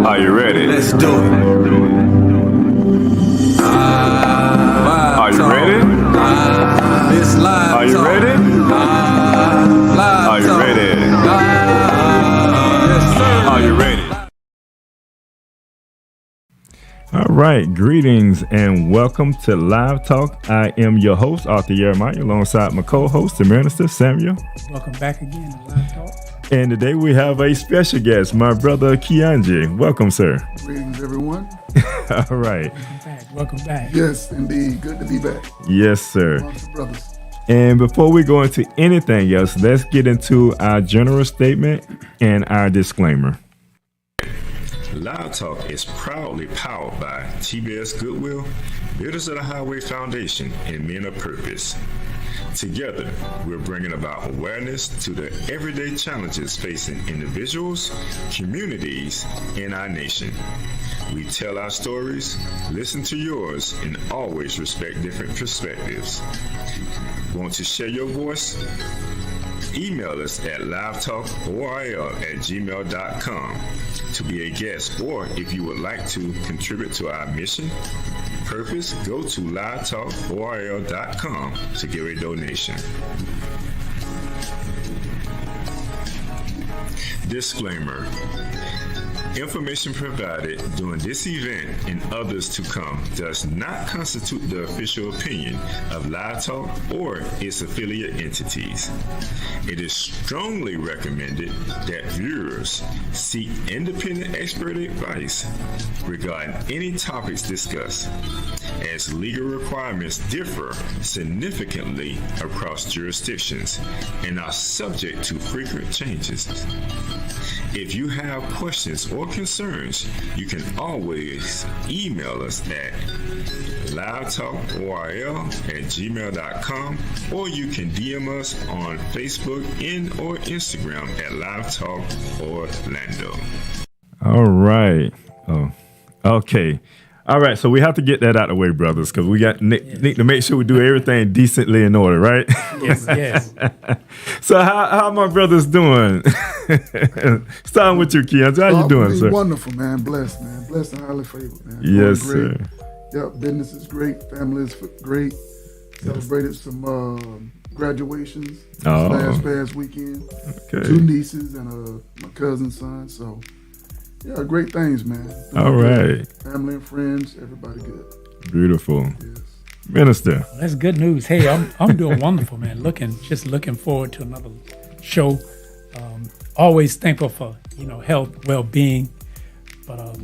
Are you ready? Let's do it. Are you ready? This live Are you talk. ready? Live Are you talk. ready? Yes, sir. Are you ready? All right, greetings and welcome to Live Talk. I am your host, Arthur Jeremiah, alongside my co-host, the minister, Samuel. Welcome back again to Live Talk. And today we have a special guest, my brother, Keonje. Welcome, sir. Greetings, everyone. All right. Welcome back. Yes, indeed. Good to be back Yes, sir. amongst the brothers. And before we go into anything else, let's get into our general statement and our disclaimer. Live Talk is proudly powered by TBS Goodwill, Builders of the Highway Foundation, and Men of Purpose. Together, we're bringing about awareness to the everyday challenges facing individuals, communities, and our nation. We tell our stories, listen to yours, and always respect different perspectives. Want to share your voice? Email us at livetalkorl@gmail.com to be a guest, or if you would like to contribute to our mission, purpose, go to livetalkorl.com to give a donation. Disclaimer. Information provided during this event and others to come does not constitute the official opinion of Live Talk or its affiliate entities. It is strongly recommended that viewers seek independent expert advice regarding any topics discussed, as legal requirements differ significantly across jurisdictions and are subject to frequent changes. If you have questions or concerns, you can always email us at livetalkorl@gmail.com, or you can DM us on Facebook and or Instagram at Live Talk Orlando. All right. Oh, okay. All right. So we have to get that out of the way, brothers, because we got need to make sure we do everything decently in order, right? Yes. So how my brothers doing? Starting with you, Keonje. How you doing, sir? Wonderful, man. Blessed, man. Blessed and highly favored, man. Yes, Doing great. sir. Yep, business is great. Family is great. Celebrated some graduations last past weekend. Okay. 2 nieces and my cousin's son. So, yeah, great things, man. Doing All good. right. Family and friends, everybody good. Beautiful. Yes. Minister. That's good news. Hey, I'm doing wonderful, man. Looking forward to another show. Always thankful for health, well-being, but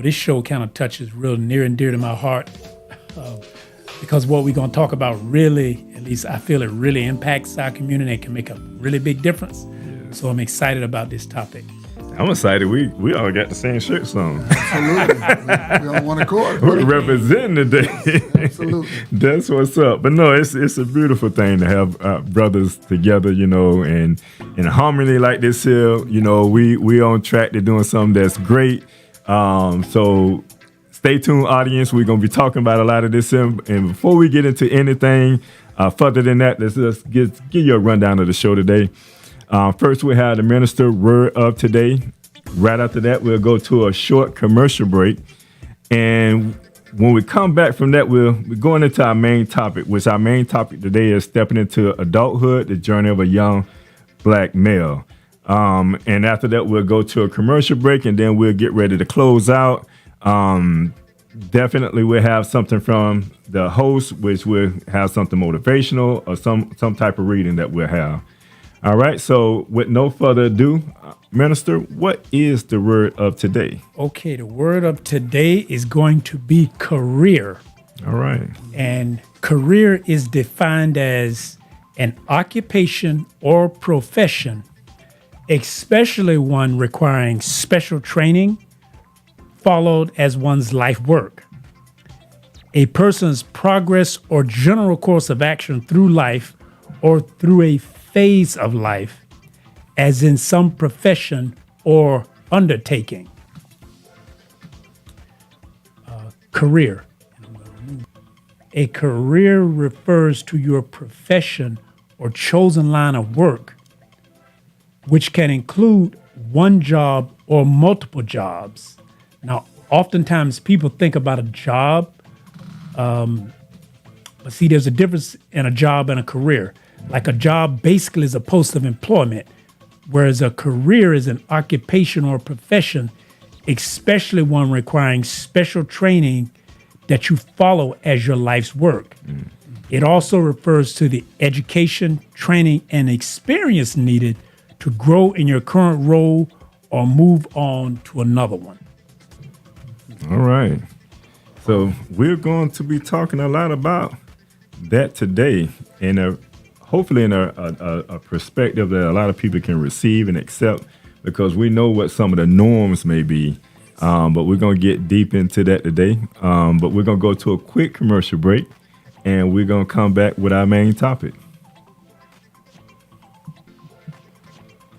this show kind of touches real near and dear to my heart because what we're gonna talk about really, at least I feel it really impacts our community and can make a really big difference. Yes. So I'm excited about this topic. I'm excited. We all got the same shirts on. Absolutely. we on one accord. We're representing today. Absolutely. That's what's up. But no, it's a beautiful thing to have brothers together, and in harmony like this here. We on track to doing something that's great. So stay tuned, audience. We're gonna be talking about a lot of this here. And before we get into anything further than that, let's just give you a rundown of the show today. First, we have the minister word of today. Right after that, we'll go to a short commercial break. And when we come back from that, we're going into our main topic, which our main topic today is stepping into adulthood, the journey of a young black male. And after that, we'll go to a commercial break, and then we'll get ready to close out. Definitely we'll have something from the host, which will have something motivational or some type of reading that we'll have. All right, so with no further ado, Minister, what is the word of today? Okay, the word of today is going to be career. All right. And career is defined as an occupation or profession, especially one requiring special training, followed as one's life work. A person's progress or general course of action through life or through a phase of life, as in some profession or undertaking. Career. A career refers to your profession or chosen line of work, which can include one job or multiple jobs Now, oftentimes people think about a job, but see, there's a difference in a job and a career. Like a job basically is a post of employment, whereas a career is an occupation or profession, especially one requiring special training that you follow as your life's work. It also refers to the education, training, and experience needed to grow in your current role or move on to another one. All right. So we're going to be talking a lot about that today, and hopefully in a perspective that a lot of people can receive and accept, because we know what some of the norms may be. But we're going to get deep into that today. But we're going to go to a quick commercial break, and we're going to come back with our main topic.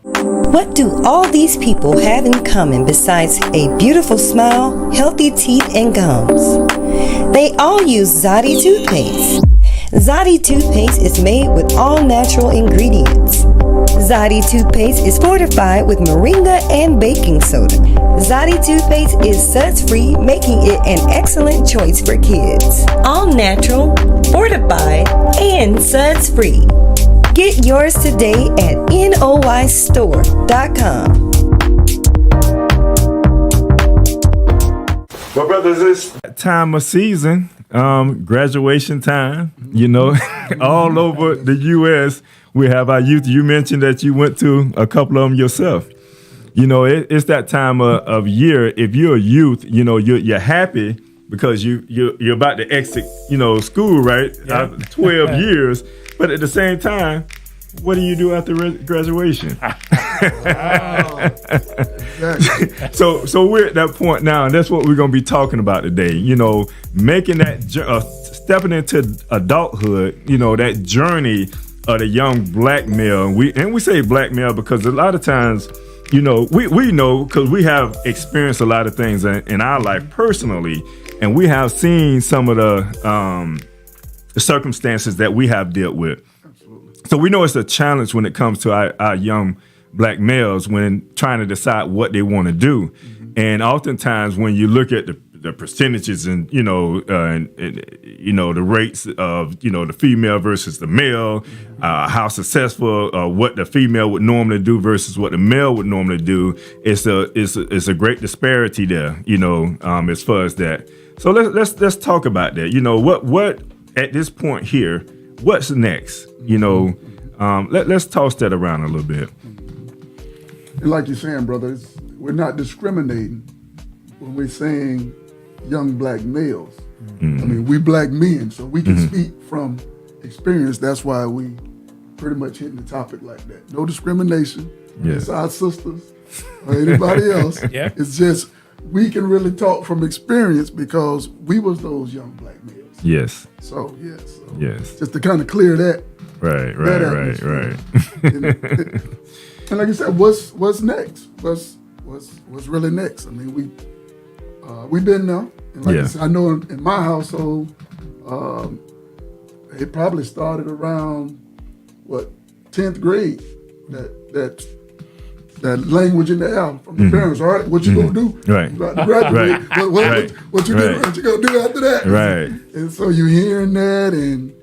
What do all these people have in common besides a beautiful smile, healthy teeth, and gums? They all use Zodi toothpaste. Zodi toothpaste is made with all natural ingredients. Zodi toothpaste is fortified with moringa and baking soda. Zodi toothpaste is suds-free, making it an excellent choice for kids. All natural, fortified, and suds-free. Get yours today at noistore.com. Well, brothers, it's that time of season, graduation time, you know, all over the U.S. We have our youth. You mentioned that you went to a couple of them yourself. You know, it's that time of year. If you're a youth, you know, you're happy because you're about to exit, you know, school, right? Yeah. After 12 years. But at the same time, what do you do after graduation? So we're at that point now, and that's what we're going to be talking about today. You know, making that stepping into adulthood. You know, that journey of the young black male. And we say black male because a lot of times, you know, we know because we have experienced a lot of things in our life personally, and we have seen some of the circumstances that we have dealt with. So we know it's a challenge when it comes to our young black males when trying to decide what they want to do. Mm-hmm. And oftentimes when you look at the percentages and, you know, the rates of, you know, the female versus the male, how successful, what the female would normally do versus what the male would normally do, it's a great disparity there, you know, as far as that. So let's talk about that. You know, what at this point here, what's next? You know, let's toss that around a little bit. And like you're saying, brothers, we're not discriminating when we're saying young black males. Mm-hmm. I mean, we black men, so we can speak from experience. That's why we pretty much hitting the topic like that. No discrimination. Yes. It's our sisters or anybody else. Yeah. It's just we can really talk from experience because we was those young black males. Yes. So yes. Yes. Just to kind of clear that. Right. And like you said, what's next? What's really next? I mean, we've been there. And like I said, I know in my household, it probably started around 10th grade. That language in the air from the parents. All right, what you gonna do? Right. You about to graduate. What you gonna do after that? Right. And so you hearing that, and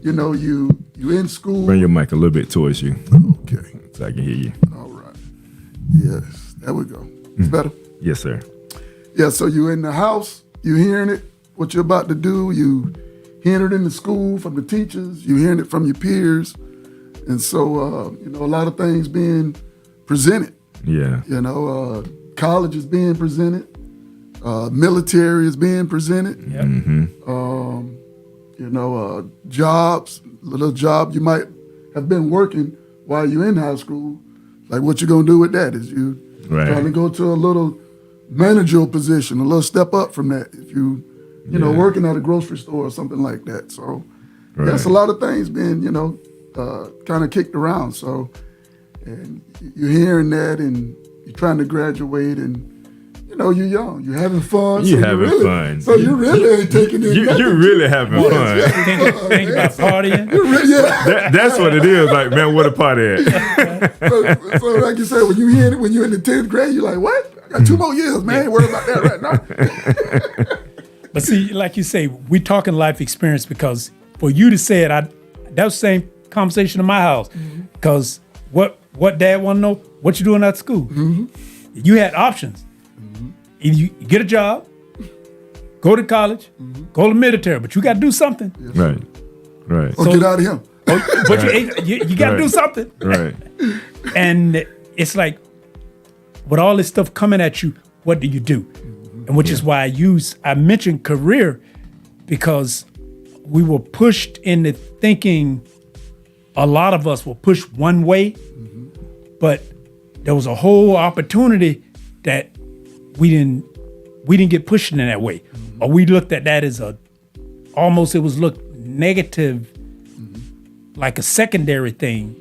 you know you in school. Bring your mic a little bit towards you. Okay. So I can hear you. All right. Yes, there we go. It's better. Yes, sir. Yeah, so you in the house, you hearing it, what you're about to do, you hearing it in the school from the teachers, you hearing it from your peers. And so, you know, a lot of things being presented. Yeah. You know, college is being presented. Military is being presented. Yep. Mm-hmm. You know, jobs, little job you might have been working while you're in high school. Like what you gonna do with that? Is you trying to go to a little managerial position, a little step up from that if you know, working at a grocery store or something like that. So that's a lot of things being, you know, kind of kicked around. So, and you're hearing that and you're trying to graduate and, you know, you're young, you're having fun. You're having fun. So you really ain't taking it. You're really having fun. Think about partying. That's what it is. Like, man, what a party at. So like you said, when you're in the 10th grade, you're like, what? got 2 more years, man. I ain't worried about that right now. But see, like you say, we talking life experience because for you to say it, that was the same conversation in my house. Because what dad want to know, what you doing at school? You had options. Either you get a job, go to college, go to military, but you got to do something. Right. Or get out of here. But you got to do something. Right. And it's like, with all this stuff coming at you, what do you do? And which is why I mentioned career, because we were pushed into thinking, a lot of us were pushed one way, but there was a whole opportunity that we didn't get pushed in that way. Or we looked at that as it was looked negative, like a secondary thing.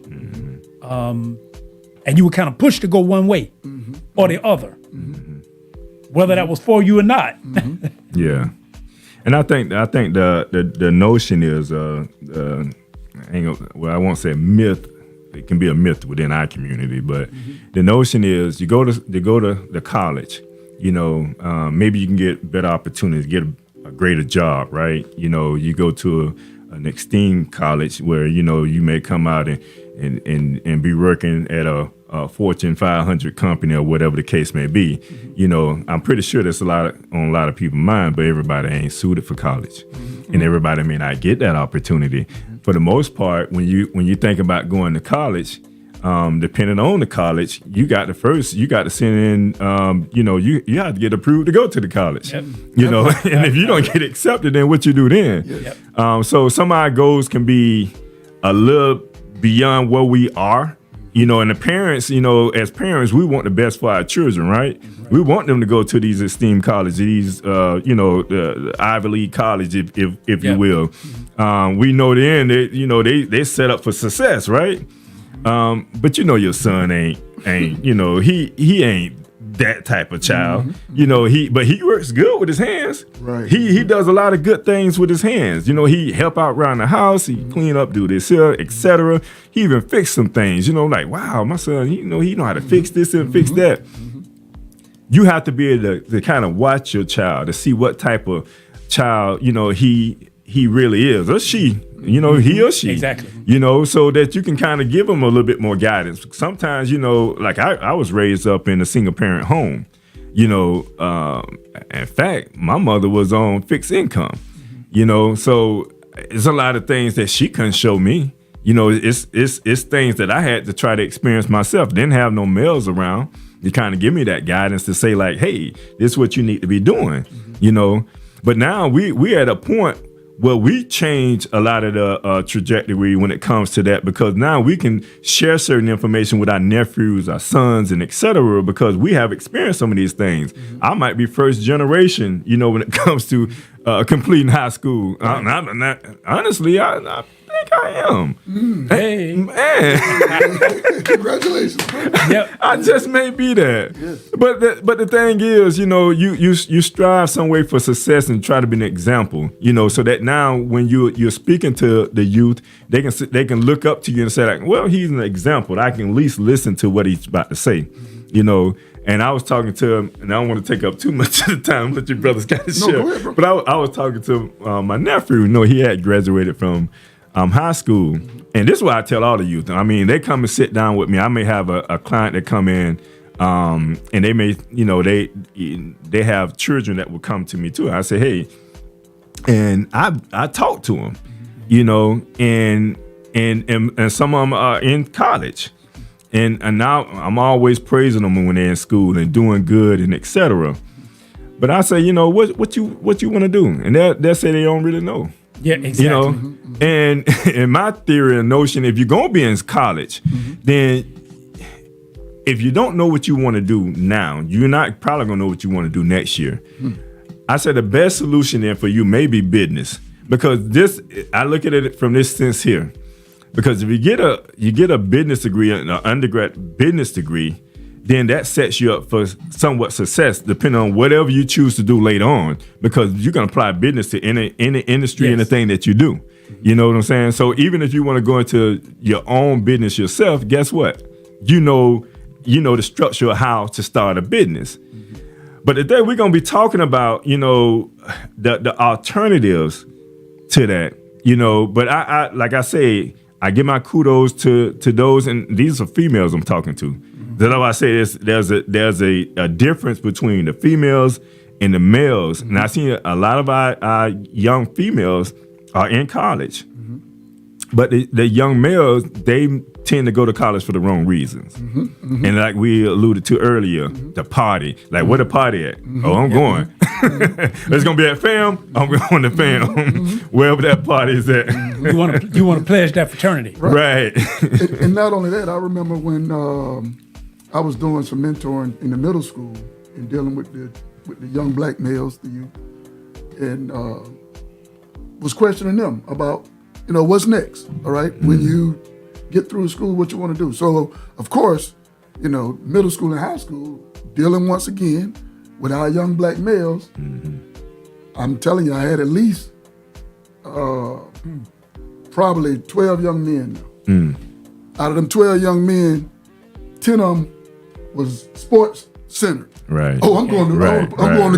And you were kind of pushed to go one way or the other, whether that was for you or not. Yeah. And I think the notion is I won't say myth. It can be a myth within our community, but the notion is you go to the college, maybe you can get better opportunities, get a greater job, right? You go to an esteemed college where you may come out and be working at a Fortune 500 company or whatever the case may be. I'm pretty sure that's on a lot of people's mind, but everybody ain't suited for college, and everybody may not get that opportunity. For the most part, when you think about going to college, depending on the college, you got to send in, you have to get approved to go to the college, and if you don't get accepted, then what you do then? So some of our goals can be a little beyond where we are, and the parents, as parents, we want the best for our children, right? We want them to go to these esteemed colleges, these, the Ivy League college, if you will. We know then that, they set up for success, right? But your son ain't he ain't that type of child. But he works good with his hands. Right. He does a lot of good things with his hands. He help out around the house, he clean up, do this here, etc. He even fix some things, like, wow, my son, he know how to fix this and fix that. You have to be able to kind of watch your child to see what type of child, he really is, or she, he or she. Exactly. So that you can kind of give them a little bit more guidance. Sometimes, like I was raised up in a single parent home. In fact, my mother was on fixed income, so it's a lot of things that she couldn't show me. It's things that I had to try to experience myself. Didn't have no males around to kind of give me that guidance to say like, hey, this is what you need to be doing, But now we at a point where we change a lot of the trajectory when it comes to that, because now we can share certain information with our nephews, our sons, and et cetera, because we have experienced some of these things. I might be first generation, when it comes to completing high school. Honestly, I think I am. Hey, man. Congratulations. Yep. I just may be that. Yes. But the thing is, you strive some way for success and try to be an example, so that now when you're speaking to the youth, they can look up to you and say like, well, he's an example. I can at least listen to what he's about to say, And I was talking to him, and I don't want to take up too much of the time, let your brothers kind of share. Go ahead, bro. But I was talking to my nephew. He had graduated from high school, and this is what I tell all the youth. I mean, they come and sit down with me. I may have a client that come in, and they may, they have children that will come to me too. I say, hey, and I talk to them, and some of them are in college, and now I'm always praising them when they're in school and doing good and etc. But I say, what you want to do, and they'll say they don't really know. Yeah, exactly. And in my theory and notion, if you're going to be in college, then if you don't know what you want to do now, you're not probably going to know what you want to do next year. I said the best solution then for you may be business, because I look at it from this sense here. Because if you get a business degree, an undergrad business degree, then that sets you up for somewhat success, depending on whatever you choose to do later on, because you can apply business to any industry, Yes. anything that you do. You know what I'm saying? So even if you want to go into your own business yourself, guess what? You know the structure of how to start a business. But today we're gonna be talking about, the alternatives to that, But I like I say, I give my kudos to those, and these are females I'm talking to. That's why I say there's a difference between the females and the males. And I see a lot of our young females are in college. But the young males, they tend to go to college for the wrong reasons. And like we alluded to earlier, the party. Like, where the party at? Oh, I'm going. It's going to be at FAM. I'm going to FAM. Wherever that party is at. You want to pledge that fraternity. Right. And not only that, I remember when I was doing some mentoring in the middle school and dealing with the young black males, the youth, and was questioning them about, what's next, all right? When you get through school, what you want to do. So, of course, middle school and high school, dealing once again with our young black males, I'm telling you, I had at least probably 12 young men now. Out of them 12 young men, 10 of them was sports centered. Right. Oh, I'm going to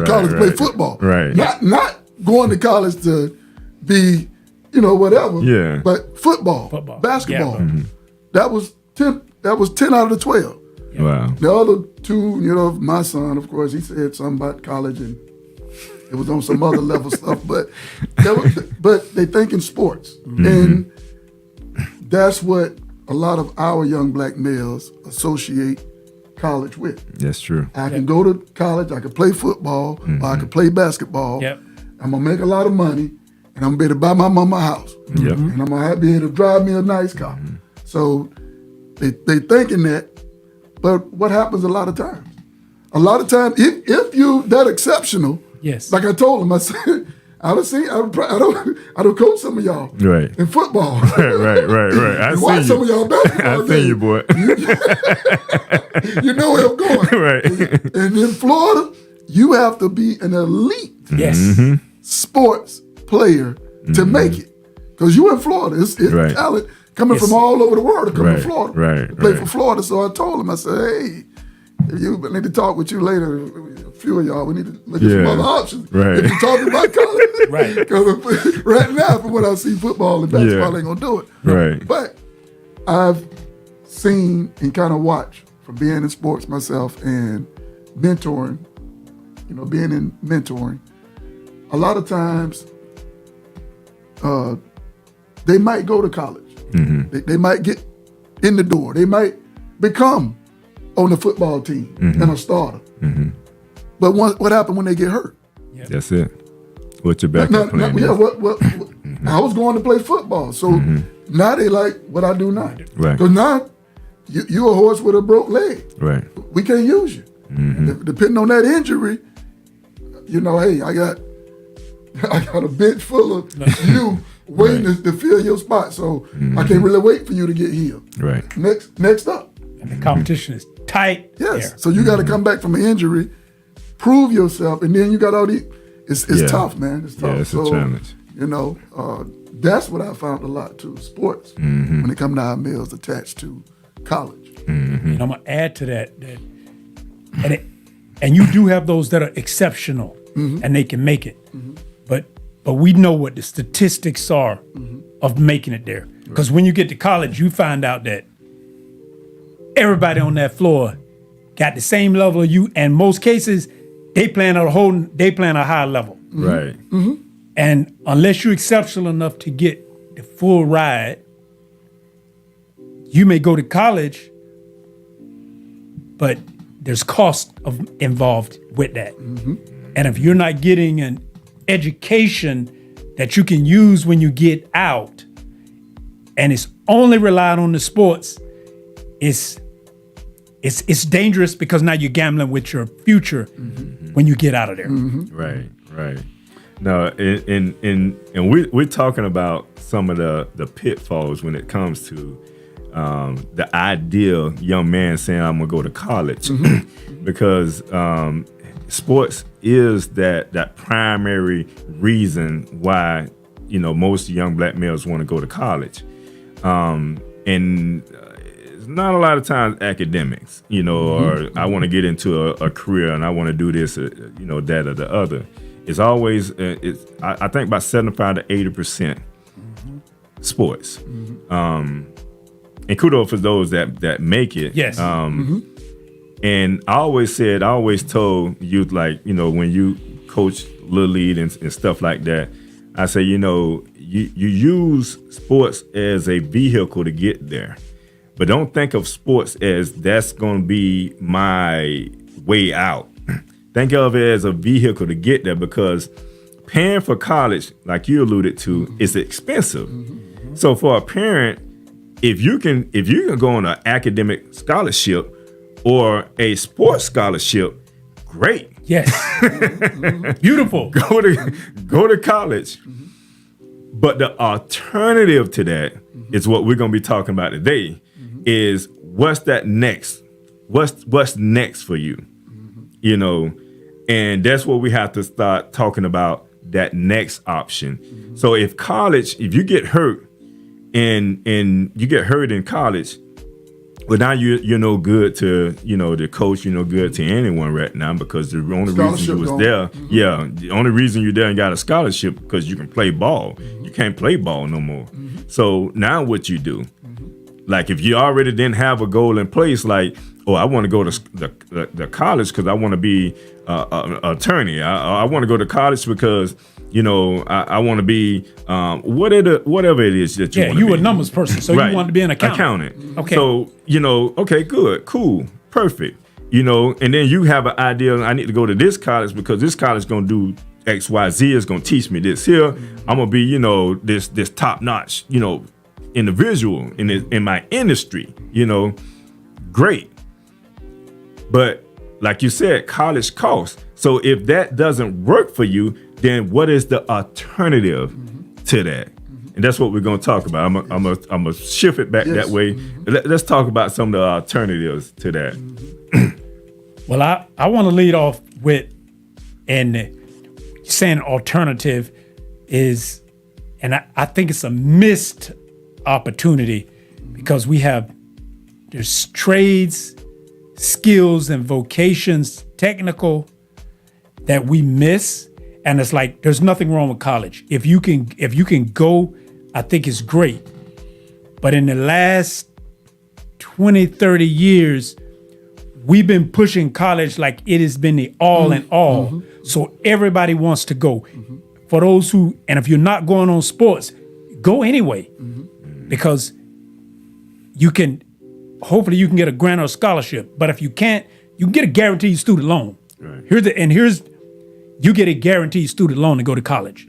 college to play football. Right. Not going to college to be whatever. Yeah. But football. Basketball. Yeah. That was 10 out of the 12. Yeah. Wow. The other two, my son, of course, he said something about college and it was on some other level stuff, but they think in sports. And that's what a lot of our young black males associate college with. That's true. I can go to college, I can play football, or I can play basketball. Yep. I'm gonna make a lot of money, and I'm gonna be able to buy my mama a house. Yep. And I'm gonna be able to drive me a nice car. So they thinking that, but what happens a lot of times? A lot of times, if you that exceptional, yes, like I told him, I said, I don't coach some of y'all right in football. Right. I see you. Some of y'all basketball. I see you, boy. You know where I'm going. Right. And in Florida, you have to be an elite sports player to make it. Because you in Florida. It's right. talent coming from all over the world to come to Florida. Right. To play for Florida. So I told him, I said, hey, we need to talk with you later. A few of y'all, we need to look at some other options. Right. If you're talking about college. Right. Because right now, from what I see, football and basketball ain't going to do it. Right. But I've seen and kind of watched from being in sports myself and mentoring, being in mentoring, a lot of times they might go to college. They might get in the door. They might become on the football team and a starter. But what happened when they get hurt? Yep. That's it. What's your backup plan? I was going to play football. So now they like what I do now. Right. Because now you're a horse with a broke leg. Right. We can't use you. Depending on that injury, hey, I got a bench full of you waiting to fill your spot. So I can't really wait for you to get healed. Right. Next up. And the competition is tight. Yes. There. So you got to come back from an injury, prove yourself, and then you got all the. It's tough, man. It's tough. Yeah, it's a challenge. That's what I found a lot too. Sports when it comes to our males attached to college. And I'm gonna add to that and you do have those that are exceptional and they can make it, but we know what the statistics are of making it there. Because when you get to college, you find out that everybody on that floor got the same level of you, and most cases they playing at a high level. Right. And unless you're exceptional enough to get the full ride, you may go to college, but there's cost involved with that. And if you're not getting an education that you can use when you get out, and it's only relying on the sports, it's dangerous because now you're gambling with your future when you get out of there. Right. No, and we're talking about some of the pitfalls when it comes to the ideal young man saying I'm gonna go to college, because sports is that primary reason why most young black males want to go to college, and it's not a lot of times academics, you know, or I want to get into a career and I want to do this, you know, that or the other. It's always, I think about 75 to 80% sports. And kudos for those that make it. Yes. And I always told youth, like, you know, when you coach Little League and stuff like that, I say, you know, you use sports as a vehicle to get there. But don't think of sports as that's going to be my way out. Think of it as a vehicle to get there, because paying for college, like you alluded to, is expensive. So for a parent, if you can go on an academic scholarship or a sports scholarship, great. Yes. Beautiful. Go to college. But the alternative to that is what we're going to be talking about today. Is what's that next? What's next for you? You know, and that's what we have to start talking about, that next option. So if you get hurt and you get hurt in college, well, now you're no good to, you know, the coach, you're no good to anyone right now, because the only reason you was there, the only reason you're there and got a scholarship because you can play ball. You can't play ball no more. So now what you do? Like if you already didn't have a goal in place, like, oh, I want to go to the college because I want to be an attorney. I want to go to college because, you know, I want to be whatever it is that you want to be. You a numbers person, so you want to be an accountant. Okay. So, you know, okay, good, cool, perfect. You know, and then you have an idea, I need to go to this college because this college is going to do X, Y, Z, is going to teach me this here. I'm going to be, you know, this top-notch, you know, individual in my industry, you know, great. But like you said, college costs. So if that doesn't work for you, then what is the alternative to that? And that's what we're going to talk about. I'm gonna shift it back that way. Let's talk about some of the alternatives to that. Well, I want to lead off with, and saying alternative is, and I think it's a missed opportunity, because there's trades, skills, and vocations, technical, that we miss. And it's like, there's nothing wrong with college. If you can go, I think it's great. But in the last 20, 30 years, we've been pushing college like it has been the all in all. So everybody wants to go. For those who, and if you're not going on sports, go anyway. Because hopefully you can get a grant or a scholarship. But if you can't, you can get a guaranteed student loan. Right. You get a guaranteed student loan to go to college.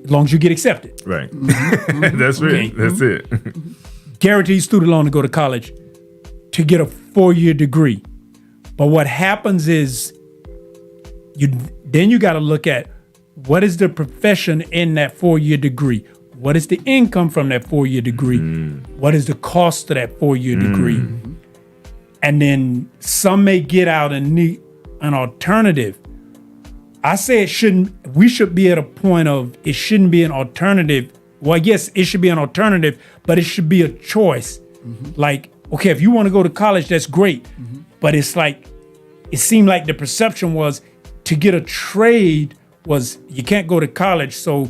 As long as you get accepted. Right. That's it. That's it. Guaranteed student loan to go to college to get a 4-year degree. But what happens is you got to look at what is the profession in that 4-year degree? What is the income from that 4-year degree? What is the cost of that 4-year degree? And then some may get out and need an alternative. I say we should be at a point of, it shouldn't be an alternative. Well, yes, it should be an alternative, but it should be a choice. Like, okay, if you want to go to college, that's great. But it's like, it seemed like the perception was to get a trade was you can't go to college, so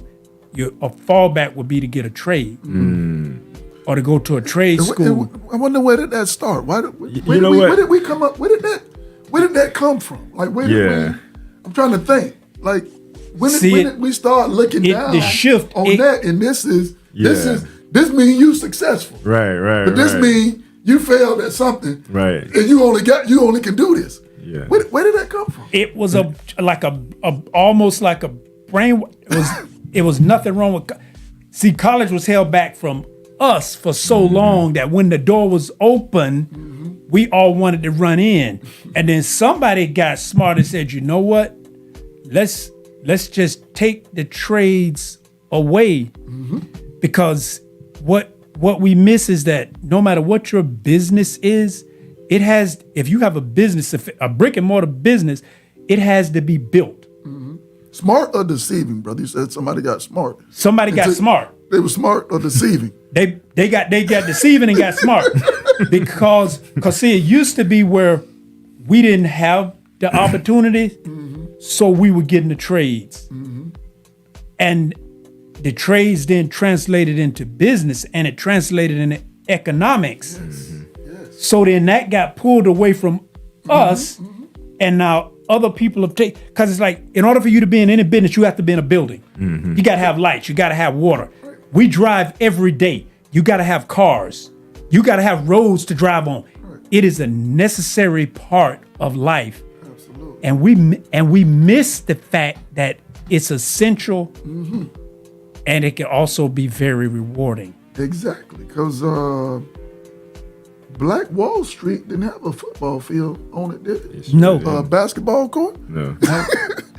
a fallback would be to get a trade or to go to a trade school. I wonder, where did that start? Where did we come up? Where did that come from? Like, where did we? I'm trying to think. Like, when did we start looking down the shift on that? And this means you successful, right? But this means you failed at something, right? And you only can do this. Yeah. Where did that come from? It was almost like a brain. It was nothing wrong with. See, college was held back from us for so long that when the door was open, we all wanted to run in, and then somebody got smart and said, "You know what? Let's just take the trades away," because what we miss is that no matter what your business is, it has. If you have a business, a brick and mortar business, it has to be built. Smart or deceiving, brother? You said somebody got smart. Somebody got smart. They were smart or deceiving. They got deceiving and got smart. because see, it used to be where we didn't have the opportunity, so we would get in the trades. And the trades then translated into business, and it translated into economics. So then that got pulled away from us, and now other people have taken, because it's like, in order for you to be in any business, you have to be in a building. You got to have lights, you got to have water. We drive every day. You got to have cars. You got to have roads to drive on. It is a necessary part of life. Absolutely. And we miss the fact that it's essential, and it can also be very rewarding. Exactly, because Black Wall Street didn't have a football field on it, did it? No. Basketball court? No.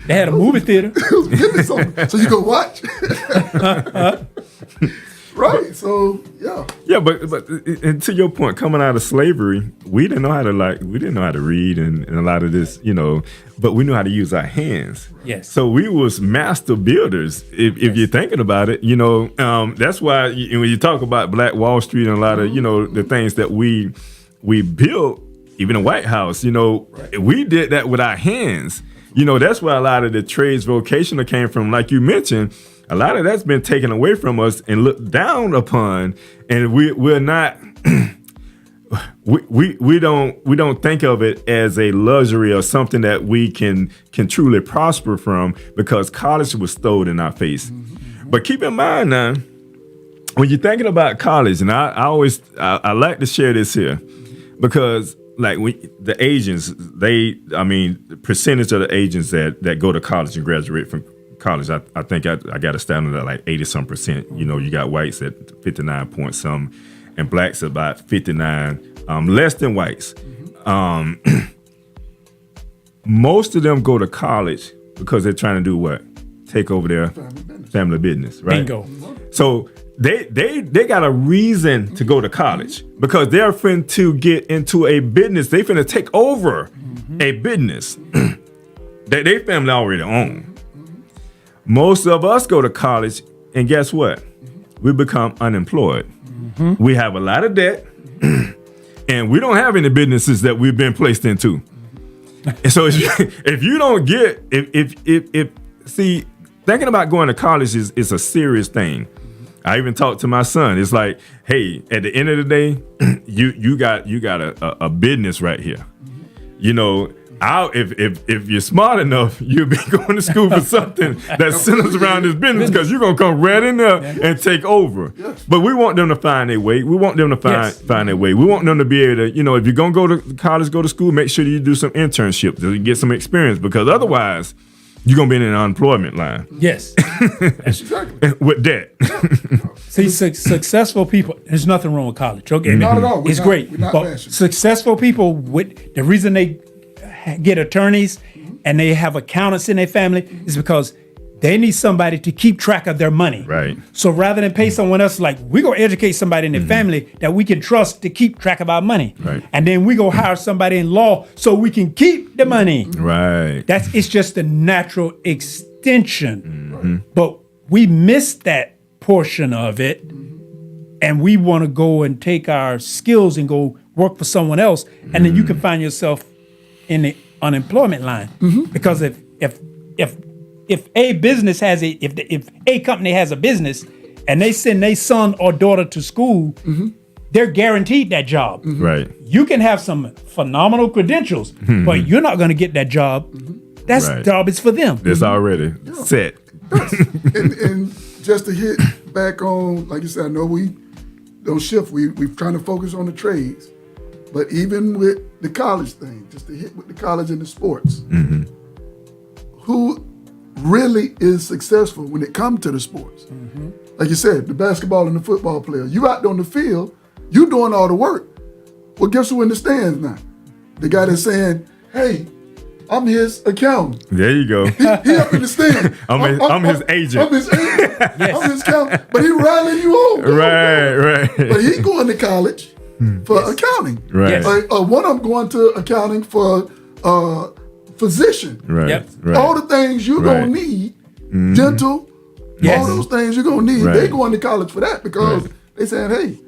They had a movie theater. It was business on it, so you go watch. Right, so yeah. Yeah, but and to your point, coming out of slavery, we didn't know how to read and a lot of this, but we knew how to use our hands. Yes. So we was master builders. If you're thinking about it, that's why when you talk about Black Wall Street and a lot of the things that we built, even the White House, we did that with our hands. That's where a lot of the trades vocational came from, like you mentioned. A lot of that's been taken away from us and looked down upon, and we're not. we don't think of it as a luxury or something that we can truly prosper from, because college was thrown in our face. But keep in mind now, when you're thinking about college, and I like to share this here, because like the Asians, the percentage of the Asians that go to college and graduate from college, I think I got a standard at like 80-some%. You got whites at 59 point some, and blacks about 59, less than whites. Most of them go to college because they're trying to do what? Take over their family business, right? Bingo. So they got a reason to go to college, because they're finna to get into a business. They finna take over a business that their family already own. Most of us go to college, and guess what? We become unemployed. We have a lot of debt, and we don't have any businesses that we've been placed into. And so if you don't get, see, thinking about going to college is a serious thing. I even talked to my son. It's like, hey, at the end of the day, you got a business right here. If you're smart enough, you'll be going to school for something that centers around this business, because you're gonna come right in there and take over. Yes. But we want them to find their way. We want them to find their way. We want them to be able to, if you're gonna go to college, go to school, make sure that you do some internships to get some experience, because otherwise you're gonna be in an unemployment line. Yes. Exactly. With debt. See, successful people, there's nothing wrong with college. Okay, Not at all. It's great. We're not But bashing. successful people, with the reason they get attorneys and they have accountants in their family is because they need somebody to keep track of their money. Right. So rather than pay someone else, like, we're going to educate somebody in their family that we can trust to keep track of our money. Right. And then we go hire somebody in law so we can keep the money. Right. It's just a natural extension. But we miss that portion of it, and we want to go and take our skills and go work for someone else, and then you can find yourself in the unemployment line. Because if a business has if a company has a business and they send their son or daughter to school, they're guaranteed that job. Right. You can have some phenomenal credentials, but you're not going to get that job. That job is for them. It's already set. and just to hit back on, like you said, I know we don't shift. We're trying to focus on the trades. But even with the college thing, just to hit with the college and the sports, who really is successful when it comes to the sports? Like you said, the basketball and the football player. You out there on the field, you doing all the work. Well, guess who in the stands now? The guy that's saying, hey, I'm his accountant. There you go. He up in the stand. I'm his agent. I'm his agent. I'm his accountant. But he rallying you on. Right. But he going to college for accounting. Right. Yes. One of them going to accounting for physician. Right. Yep. Right. All the things you're going to need, dental, Yes. all those things you're going to need. Right. They going to college for that because they saying, hey,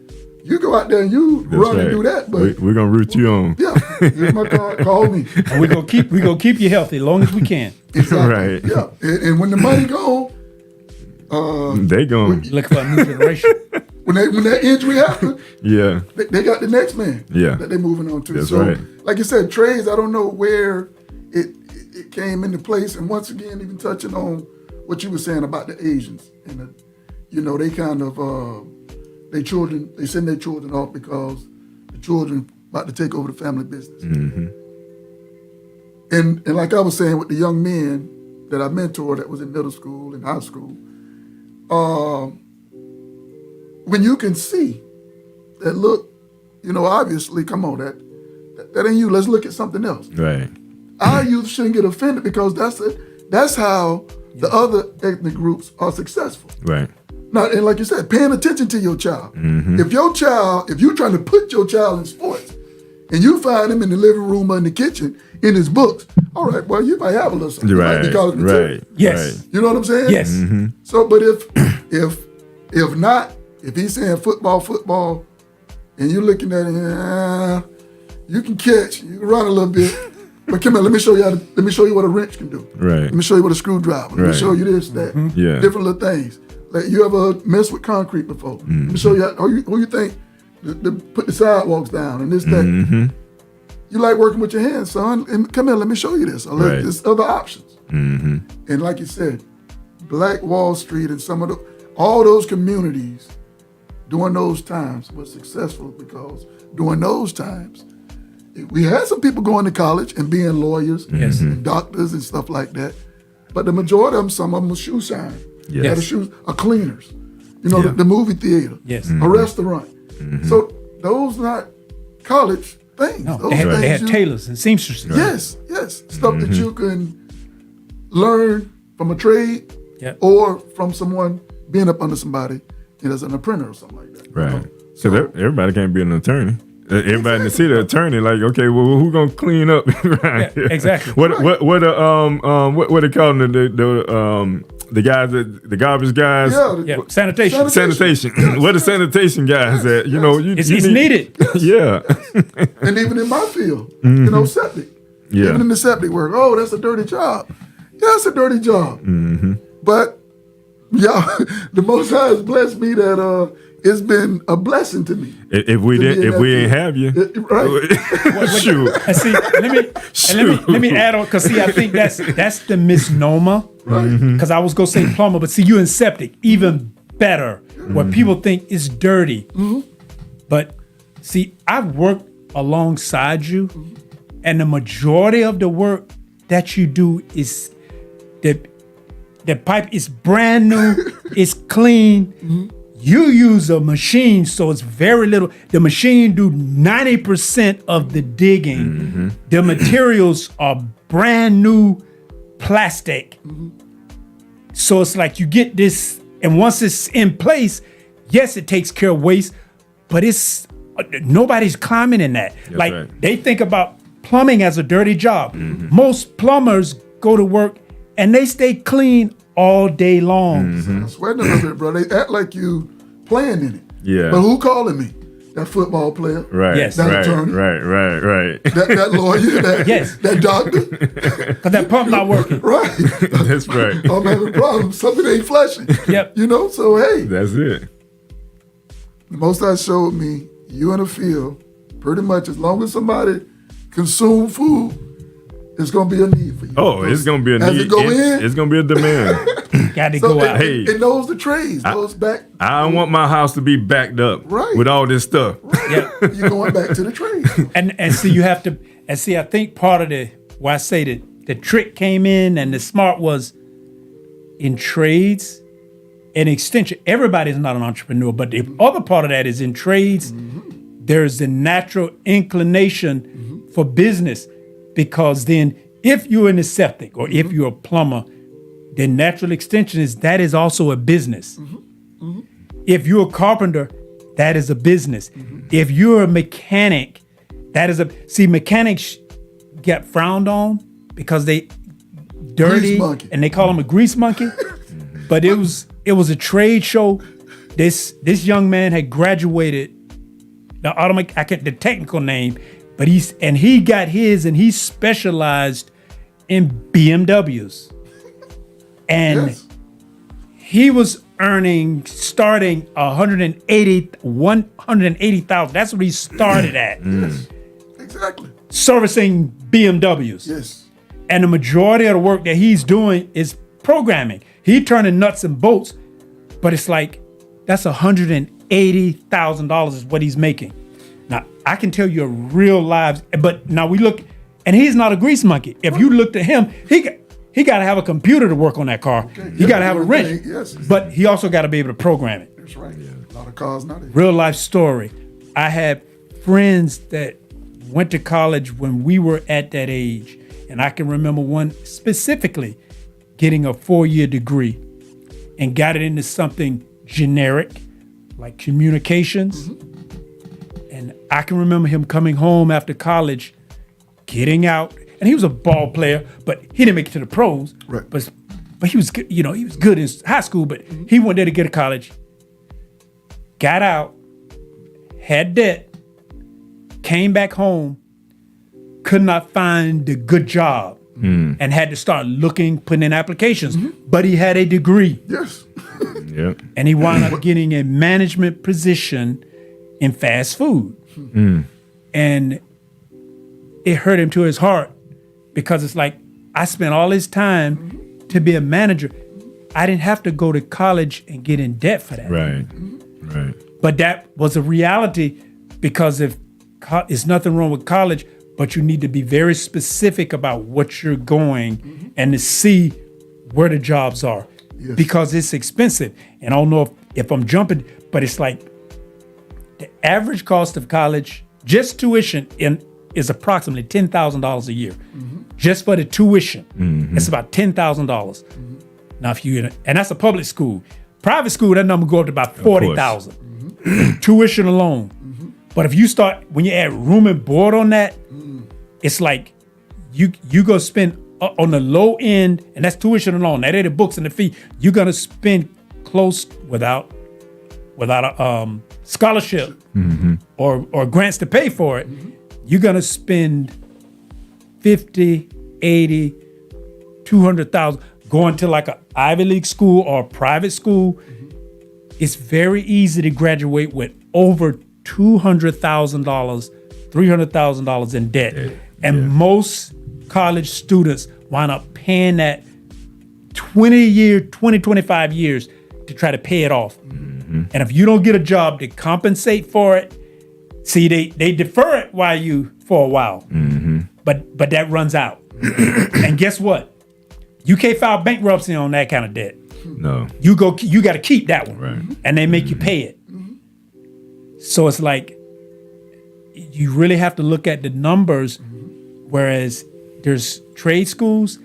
You go out there and you That's run right. and do that, but We're gonna root you on. yeah, here's my card. Call me. And we're gonna keep you healthy as long as we can. Exactly. Right. Yeah, and when the money gone, They going. Look for a new generation. when that injury happens, Yeah. they got the next man. Yeah. that they're moving on to. That's so, right. like you said, trades. I don't know where it came into place, and once again, even touching on what you were saying about the Asians and they kind of they send their children off because the children about to take over the family business. Mm-hmm. And like I was saying with the young men that I mentored that was in middle school and high school, when you can see that, look, obviously, come on, that ain't you. Let's look at something else. Right. Our youth shouldn't get offended because that's how the other ethnic groups are successful. Right. Now, and like you said, paying attention to your child. Mm-hmm. If you're trying to put your child in sports, and you find him in the living room or in the kitchen in his books, all right, well, you might have a little something. You might be college material. Right. Yes. Right. You know what I'm saying? Yes. Mm-hmm. So, but if not, if he's saying football, and you're looking at him, you can catch, you can run a little bit, but come here, let me show you what a wrench can do. Right. Let me show you what a screwdriver. Let me Right. show you this, that. Yeah. Different little things. Like, you ever messed with concrete before? Let me show you who you think to put the sidewalks down and this, that. Mm-hmm. You like working with your hands, son. And come here, let me show you this. Or Right. there's other options. Mm-hmm. And like you said, Black Wall Street and all those communities during those times were successful because during those times, we had some people going to college and being lawyers Yes. and doctors and stuff like that. But the majority of them, some of them were shoe shine. Yes. Are cleaners. Yeah. The movie theater. Yes. A restaurant. So those not college things. No, Those they things had you- tailors and seamstresses. Yes. Stuff that you can learn from a trade Yeah. or from someone being up under somebody as an apprentice or something like that. Right. So everybody can't be an attorney. Everybody in the city attorney, like, okay, well, who gonna clean up right here? exactly. What they call them, the guys the garbage guys? Yeah, sanitation. Sanitation. Where the sanitation guys at? It's needed. Yeah. And even in my field, septic. Yeah. Even in the septic work, oh, that's a dirty job. Yeah, it's a dirty job. Mm-hmm. But yeah, the Most High has blessed me that it's been a blessing to me. If we ain't have you, Right. shoot. And see, let me add on, because see, I think that's the misnomer. Because I was gonna say plumber, but see, you in septic, even better. Where people think it's dirty, but see, I've worked alongside you, and the majority of the work that you do is the pipe is brand new, it's clean. You use a machine, so it's very little. The machine do 90% of the digging. The materials are brand new plastic. So it's like you get this, and once it's in place, yes, it takes care of waste, but it's nobody's climbing in that. Like right. they think about plumbing as a dirty job. Most plumbers go to work and they stay clean all day long. I'm sweating a little bit, bro. They act like you playing in it. Yeah. But who calling me? That football player. Right. Yes. That Right. attorney. Right. That lawyer. Yes. That doctor. Because that pump not working. Right. That's right. I'm having problems. Something ain't flushing. Yep. So hey, That's it. the Most High showed me you in a field, pretty much as long as somebody consume food, it's gonna be a need for you. Oh, it's gonna be a As need. it go in, It's gonna be a demand. Got to so go out. Hey. it knows the trades, goes back. I don't want my house to be backed up Right. with all this stuff. Yeah. You're going back to the trade. And see, you have to, and see, I think part of why I say that the trick came in and the smart was in trades and extension. Everybody's not an entrepreneur, but the other part of that is in trades, there's the natural inclination for business, because then if you're in the septic or if you're a plumber, the natural extension is that is also a business. If you're a carpenter, that is a business. If you're a mechanic, that is mechanics get frowned on because they dirty Grease monkey. and they call them a grease monkey. But it was a trade show. This young man had graduated the automatic, I can't the technical name, but he got his and he specialized in BMWs. And Yes. he was earning starting 180,000. That's what he started at. Exactly. Servicing BMWs. Yes. And the majority of the work that he's doing is programming. He turning nuts and bolts, but it's like that's $180,000 is what he's making. Now I can tell you a real lives, but now we look, and he's not a grease monkey. If you looked at him, he got to have a computer to work on that car. He got to have a wrench, Yes. but he also got to be able to program it. That's right. A lot of cars nowadays. Real life story. I had friends that went to college when we were at that age, and I can remember one specifically getting a 4-year degree and got it into something generic like communications. And I can remember him coming home after college, getting out, and he was a ball player, but he didn't make it to the pros. Right. But he was good, he was good in high school, but he went there to get to college, got out, had debt, came back home, could not find a good job, and had to start looking, putting in applications. But he had a degree, Yes. Yep. and he wound up getting a management position in fast food. And it hurt him to his heart because it's like, I spent all this time to be a manager. I didn't have to go to college and get in debt for that. Right. Right. But that was a reality because it's nothing wrong with college, but you need to be very specific about what you're going and to see where the jobs are because it's expensive. And I don't know if I'm jumping, but it's like the average cost of college, just tuition is approximately $10,000 a year. Just for the tuition, it's about $10,000. Now, and that's a public school. Private school, that number go up to about 40,000. Tuition alone. But if you start, when you add room and board on that, it's like you go spend on the low end, and that's tuition alone. That ain't the books and the fee. You're gonna spend close without a scholarship or grants to pay for it. You're gonna spend 50, 80, 200,000 going to like an Ivy League school or a private school. It's very easy to graduate with over $200,000, $300,000 in debt. And most college students wind up paying that 25 years to try to pay it off. And if you don't get a job to compensate for it, see, they defer it for a while, but that runs out. And guess what? You can't file bankruptcy on that kind of debt. No. You got to keep that one, Right. and they make you pay it. So it's like you really have to look at the numbers. Whereas there's trade schools,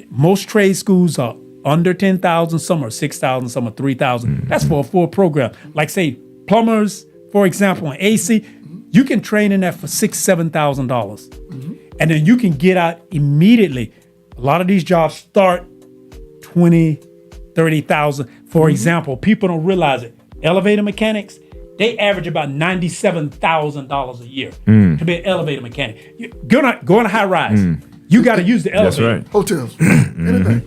most trade schools are under 10,000, some are 6,000, some are 3,000. That's for a full program. Like say plumbers, for example, in AC, you can train in that for $6,000, $7,000, and then you can get out immediately. A lot of these jobs start 20, 30,000. For example, people don't realize it. Elevator mechanics, they average about $97,000 a year to be an elevator mechanic. Go on a high rise. You got to use the elevator. That's right. Hotels. Anything.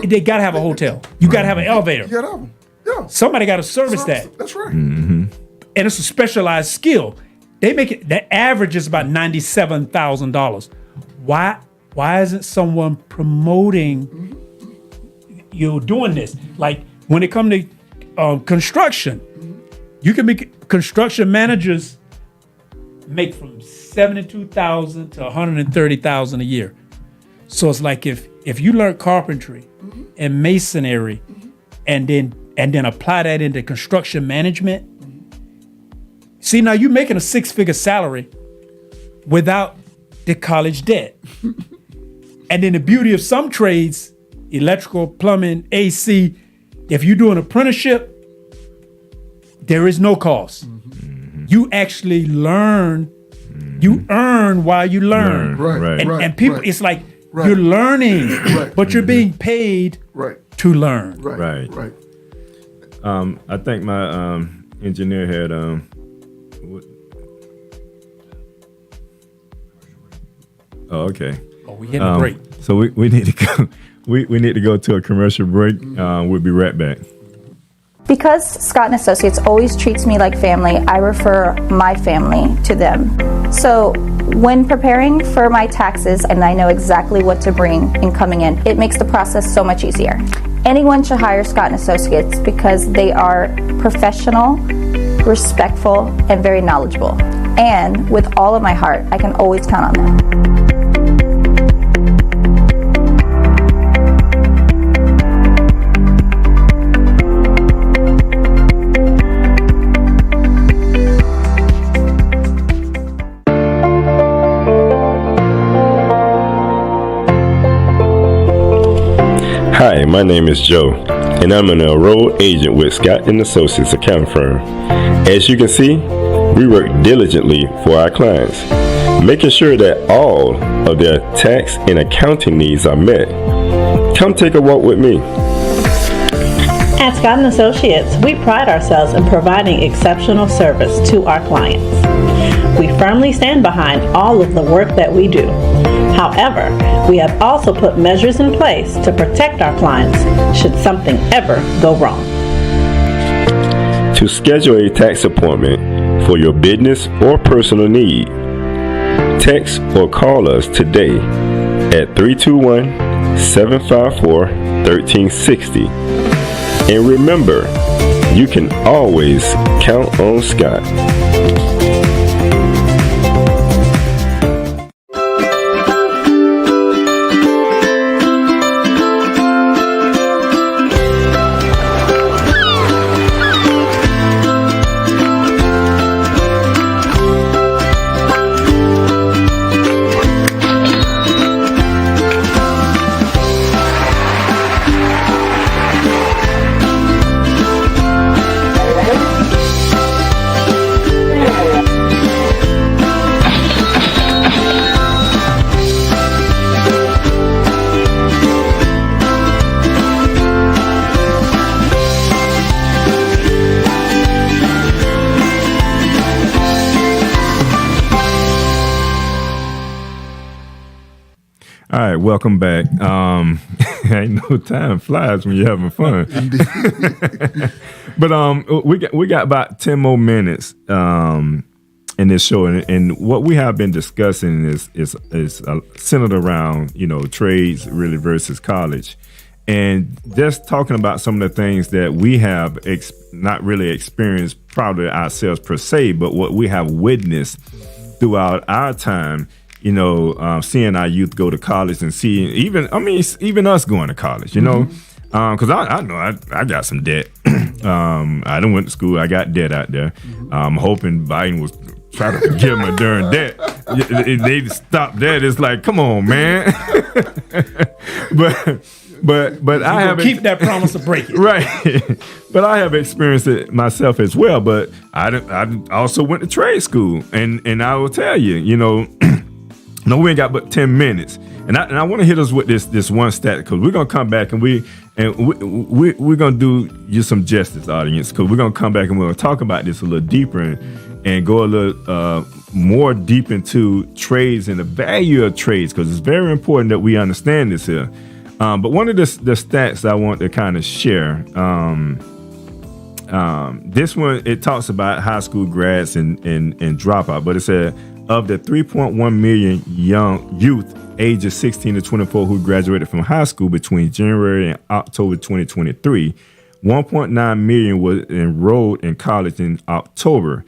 They got to have a hotel. You got to have an elevator. You got to have them. Yeah. Somebody got to service that. That's right. And it's a specialized skill. They make it, the average is about $97,000. Why isn't someone promoting doing this? Like when it comes to construction, you can make construction managers make from $72,000 to $130,000 a year. So it's like if you learn carpentry and masonry and then apply that into construction management, see, now you're making a 6-figure salary without the college debt. And then the beauty of some trades, electrical, plumbing, AC, if you do an apprenticeship, there is no cost. You actually learn, you earn while you learn. Right. And people, it's like you're learning, but you're being paid to learn. Right. I think my engineer had Oh, okay. Oh, we hitting a break. So we need to go. We need to go to a commercial break. We'll be right back. Because Scott & Associates always treats me like family, I refer my family to them. So when preparing for my taxes and I know exactly what to bring in coming in, it makes the process so much easier. Anyone should hire Scott & Associates because they are professional, respectful, and very knowledgeable. And with all of my heart, I can always count on them. Hi, my name is Joe, and I'm an enrolled agent with Scott & Associates accounting firm. As you can see, we work diligently for our clients, making sure that all of their tax and accounting needs are met. Come take a walk with me. At Scott & Associates, we pride ourselves in providing exceptional service to our clients. We firmly stand behind all of the work that we do. However, we have also put measures in place to protect our clients should something ever go wrong. To schedule a tax appointment for your business or personal need, text or call us today at 321-754-1360. And remember, you can always count on Scott. All right, welcome back. Ain't no time flies when you're having fun. But we got about 10 more minutes in this show, and what we have been discussing is centered around trades really versus college, and just talking about some of the things that we have not really experienced probably ourselves per se, but what we have witnessed throughout our time. Seeing our youth go to college and seeing even us going to college, because I know I got some debt. I done went to school. I got debt out there. I'm hoping Biden was trying to forgive my darn debt. They stopped that. It's like, come on, man. but I haven't keep that promise to break it. Right. But I have experienced it myself as well. But I also went to trade school, and I will tell you, no, we ain't got but 10 minutes, and I want to hit us with this one stat, because we're gonna come back and we're gonna do you some justice, audience, because we're gonna come back and we're gonna talk about this a little deeper and go a little more deep into trades and the value of trades, because it's very important that we understand this here. But one of the stats I want to kind of share, this one, it talks about high school grads and dropout, but it said, of the 3.1 million young youth ages 16 to 24 who graduated from high school between January and October 2023, 1.9 million was enrolled in college in October.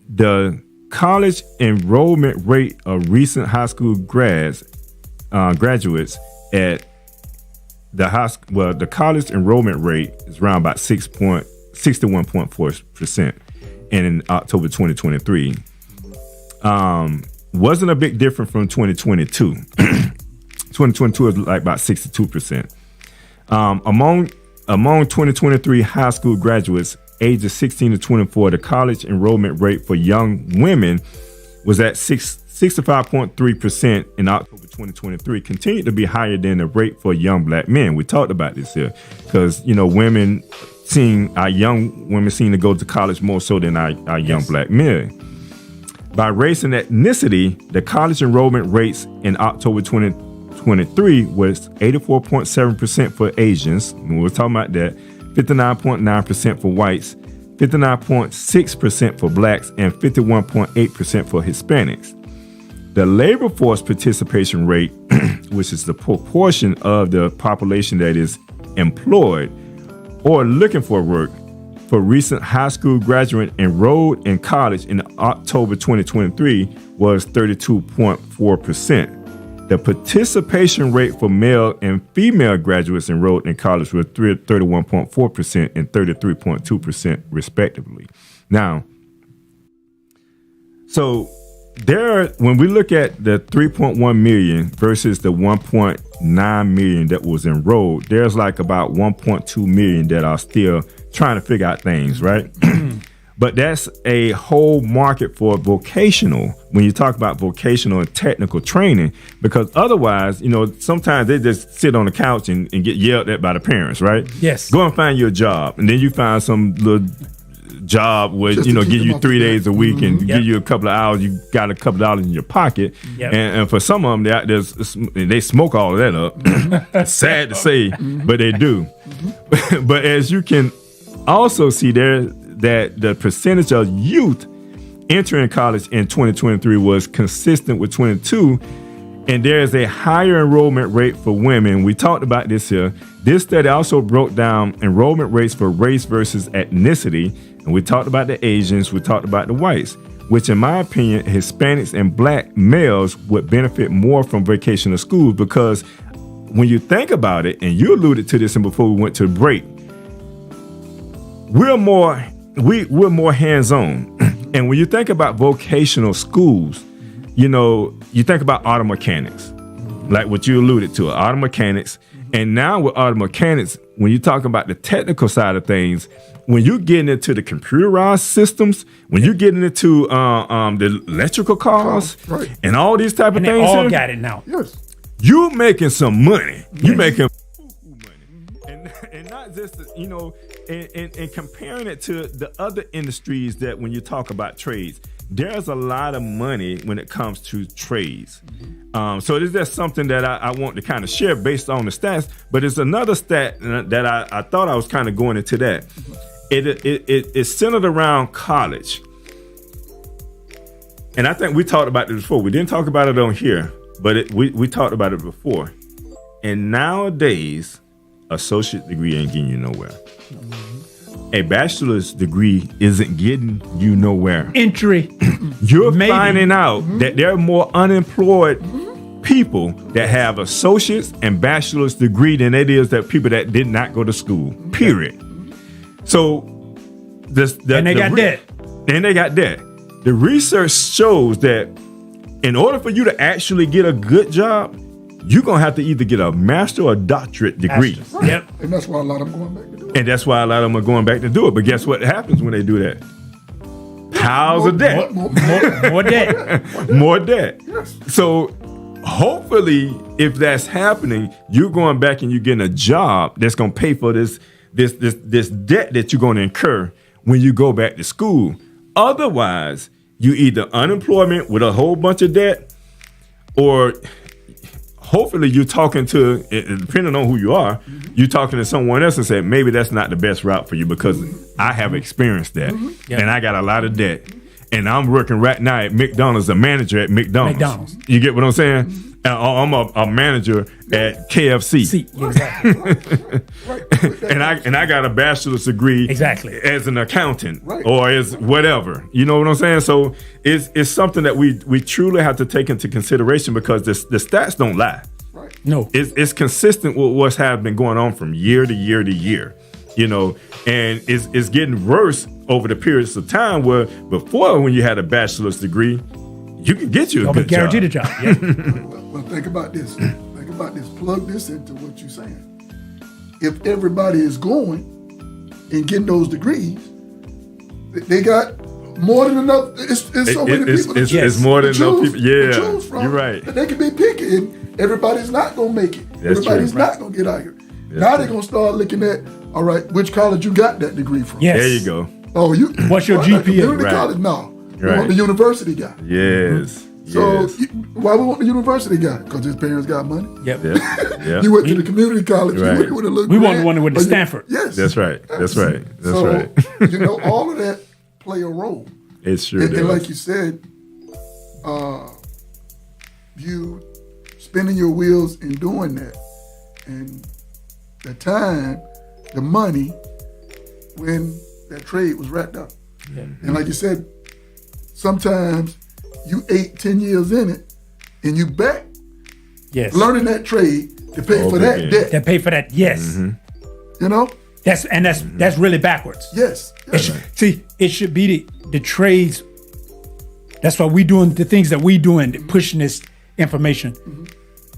The college enrollment rate of recent high school graduates at the college enrollment rate is around about 61.4%, and in October 2023. Wasn't a big difference from 2022. 2022 is like about 62%. Among 2023 high school graduates ages 16 to 24, the college enrollment rate for young women was at 65.3% in October 2023, continued to be higher than the rate for young black men. We talked about this here because, young women seem to go to college more so than our young black men. By race and ethnicity, the college enrollment rates in October 2023 was 84.7% for Asians. We were talking about that. 59.9% for whites, 59.6% for blacks, and 51.8% for Hispanics. The labor force participation rate, which is the proportion of the population that is employed or looking for work, for recent high school graduate enrolled in college in October 2023 was 32.4%. The participation rate for male and female graduates enrolled in college was 31.4% and 33.2% respectively. Now, so when we look at the 3.1 million versus the 1.9 million that was enrolled, there's like about 1.2 million that are still trying to figure out things, right? But that's a whole market for vocational when you talk about vocational and technical training, because otherwise, sometimes they just sit on the couch and get yelled at by the parents, right? Yes. Go and find you a job. And then you find some little job where, give you 3 days a week and give you a couple of hours. You got a couple of dollars in your pocket. Yep. And for some of them, they smoke all of that up. It's sad to say, but they do. But as you can also see there, that the percentage of youth entering college in 2023 was consistent with 22, and there is a higher enrollment rate for women. We talked about this here. This study also broke down enrollment rates for race versus ethnicity, and we talked about the Asians, we talked about the whites, which in my opinion, Hispanics and black males would benefit more from vocational schools, because when you think about it, and you alluded to this before we went to the break, we're more hands-on. And when you think about vocational schools, you think about auto mechanics, like what you alluded to, auto mechanics. And now with auto mechanics, when you talk about the technical side of things, when you're getting into the computerized systems, when you're getting into the electrical cars, right, and all these type of things, they all got it now. Yes, you're making some money. Yes. You're making money, and not just and comparing it to the other industries that when you talk about trades, there's a lot of money when it comes to trades. So it's just something that I want to kind of share based on the stats. But it's another stat that I thought I was kind of going into that. It's centered around college. And I think we talked about it before. We didn't talk about it on here, but we talked about it before. And nowadays, associate degree ain't getting you nowhere. A bachelor's degree isn't getting you nowhere. Entry. You're finding out that there are more unemployed people that have associates and bachelor's degree than it is that people that did not go to school, period. So and they got debt. And they got debt. The research shows that in order for you to actually get a good job, you're going to have to either get a master or a doctorate degree. Right. Yep. And that's why a lot of them are going back to do it. And that's why a lot of them are going back to do it. But guess what happens when they do that? Piles of debt. More debt. More debt. Yes. So hopefully, if that's happening, you're going back and you're getting a job that's going to pay for this debt that you're going to incur when you go back to school. Otherwise, you either unemployment with a whole bunch of debt, or hopefully you're talking to, depending on who you are, you're talking to someone else and say, maybe that's not the best route for you because I have experienced that and I got a lot of debt. And I'm working right now at McDonald's, a manager at McDonald's. You get what I'm saying? I'm a manager at KFC. Exactly. and I got a bachelor's degree as an accountant or as whatever. You know what I'm saying? So it's something that we truly have to take into consideration because the stats don't lie. No. It's consistent with what's been going on from year to year to year. And it's getting worse over the periods of time where before, when you had a bachelor's degree, you could get you a good job. Guaranteed a job. Yeah. Well, think about this. Plug this into what you're saying. If everybody is going and getting those degrees, they got more than enough. It's so many people. It's more than enough people. Yeah, to choose from, you're right. But they can be picky, and everybody's not going to make it. Everybody's not going to get out here. Now they're going to start looking at, all right, which college you got that degree from? Yes. There you go. Oh, what's your GPA? Community college? No. We want the university guy. Yes. So yes. why we want the university guy? Because his parents got money. Yep. You went to the community college. Right. You went with a little We want the grant, one that went to or you- Stanford. Yes. That's right. That's right. That's so, right. you know, all of that play a role. It sure And does. like you said, you spinning your wheels in doing that, and the time, the money, when that trade was wrapped up. And like you said, sometimes you 8-10 years in it, and you back Yes. learning that trade to pay for that again. debt. They pay for that. Yes. You know? That's really backwards. Yes. It should be the trades. That's why we doing the things that we doing, pushing this information,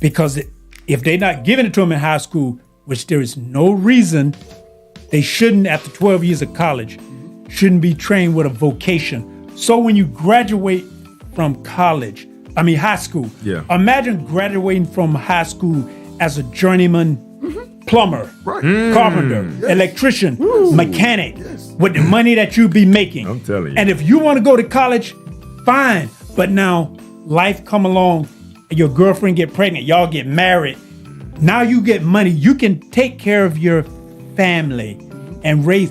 because if they're not giving it to them in high school, which there is no reason they shouldn't, after 12 years of college, shouldn't be trained with a vocation. So when you graduate from high school, imagine graduating from high school as a journeyman plumber, carpenter, electrician, mechanic, with the money that you be making. I'm telling you. And if you want to go to college, fine. But now life come along, your girlfriend get pregnant, y'all get married. Now you get money. You can take care of your family and raise,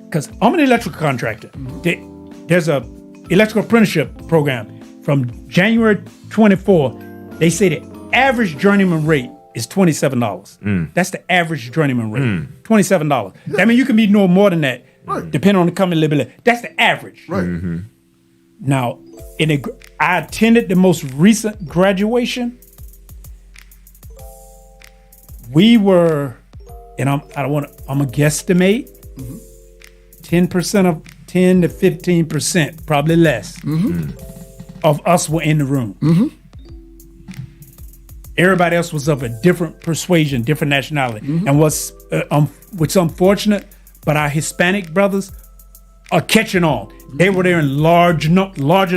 because I'm an electrical contractor. There's a electrical apprenticeship program from January 24. They say the average journeyman rate is $27. That's the average journeyman rate, $27. That means you can be no more than that, depending on the company. That's the average. Right. Now, I attended the most recent graduation. We were, and I'm a guesstimate, 10% of 10 to 15%, probably less, of us were in the room. Everybody else was of a different persuasion, different nationality. And what's unfortunate, but our Hispanic brothers are catching on. They were there in larger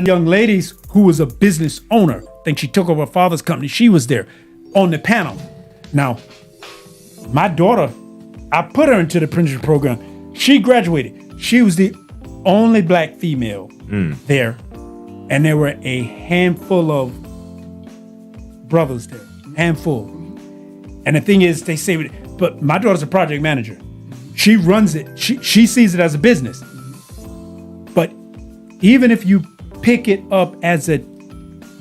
young ladies who was a business owner. I think she took over her father's company. She was there on the panel. Now, my daughter, I put her into the apprenticeship program. She graduated. She was the only black female there. And there were a handful of brothers there. Handful. And the thing is, they say, but my daughter's a project manager. She runs it. She sees it as a business. But even if you pick it up as a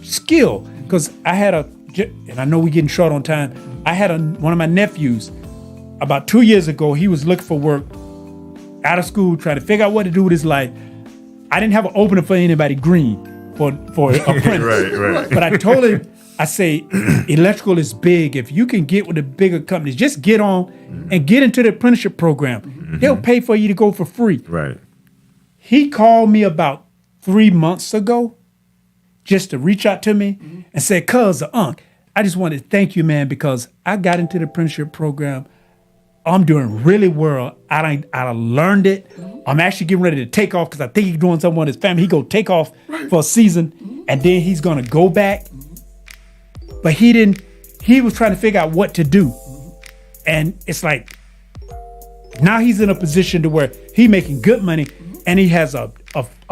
skill, because I had and I know we're getting short on time, I had one of my nephews about 2 years ago. He was looking for work out of school, trying to figure out what to do with his life. I didn't have an opening for anybody green for apprentice. Right. But I told him, I say, electrical is big. If you can get with the bigger companies, just get on and get into the apprenticeship program. They'll pay for you to go for free. Right. He called me about 3 months ago just to reach out to me and say, Unc, I just wanted to thank you, man, because I got into the apprenticeship program. I'm doing really well. I learned it. I'm actually getting ready to take off because I think he's doing something with his family. He go take off for a season and then he's going to go back. But he was trying to figure out what to do. And it's like, now he's in a position to where he's making good money and he has a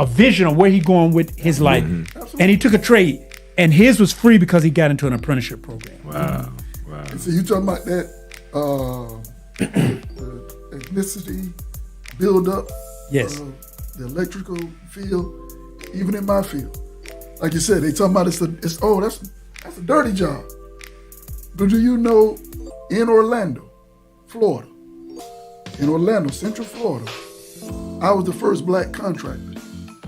vision of where he's going with his life. And he took a trade and his was free because he got into an apprenticeship program. Wow. And so you talking about that the ethnicity build up, Yes. the electrical field, even in my field. Like you said, they talking about that's a dirty job. But do you know in Orlando, Florida, Central Florida, I was the first black contractor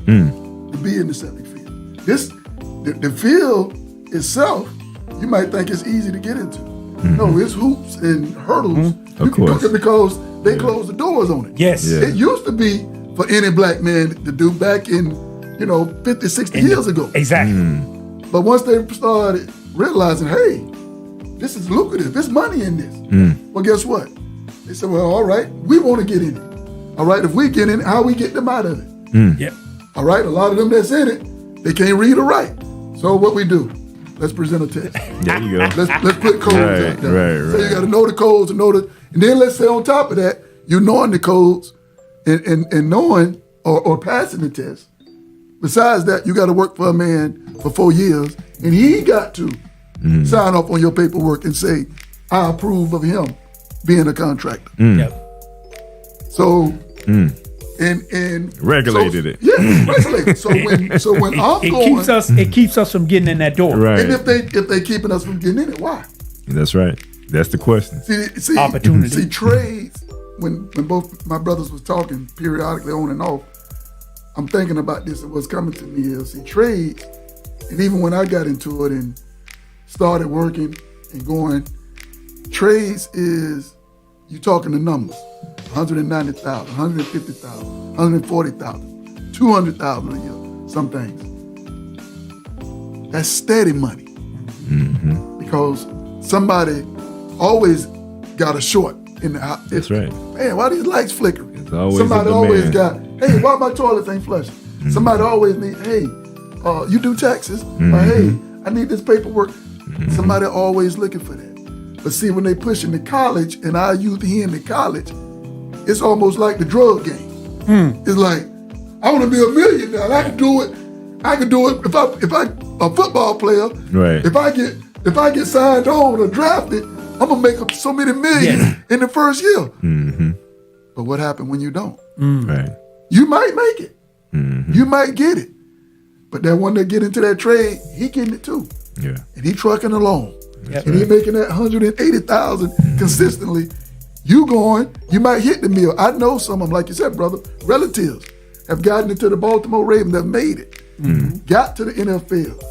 to be in the septic field. The field itself, you might think it's easy to get into. No, it's hoops and hurdles. Of course. Because they closed the doors on it. Yes. Yeah. It used to be for any black man to do back in, 50, 60 years ago. Exactly. But once they started realizing, hey, this is lucrative, there's money in this. Well, guess what? They said, well, all right, we want to get in it. All right, if we get in it, how we get them out of it? Yep. All right, a lot of them that's in it, they can't read or write. So what we do? Let's present a test. There you go. Let's put codes out there. Right. So you got to know the codes and and then let's say on top of that, you knowing the codes and knowing or passing the test, Besides that, you got to work for a man for 4 years, and he got to sign off on your paperwork and say, I approve of him being a contractor. Yep. So, and regulated it. Yeah, regulated. So when I'm going, it keeps us from getting in that door. Right. and if they keeping us from getting in it, why? That's right. That's the question. See, Opportunity. See, trades. When both my brothers was talking periodically on and off, I'm thinking about this, and what's coming to me is, see, trades, and even when I got into it and started working and going, trades is, you talking the numbers, 190,000, 150,000, 140,000, 200,000 a year, some things. That's steady money. Because somebody always got a short in the house. That's right. Man, why these lights flickering? It's always Somebody a always demand. got, hey, why my toilets ain't flushing? Somebody always need, hey, you do taxes? Or, hey, I need this paperwork. Somebody always looking for that. But see, when they push into college, and our youth here in the college, it's almost like the drug game. It's like, I want to be a millionaire. I can do it. I can do it if I a football player. Right. If I get signed on or drafted, I'm gonna make up so many millions in the first year. But what happened when you don't? Right. You might make it. You might get it. But that one that get into that trade, he getting it too. Yeah. And he trucking along. Yep. And he making that 180,000 consistently. You going, you might hit the mill. I know some of them, like you said, brother, relatives have gotten into the Baltimore Ravens, that made it. Got to the NFL.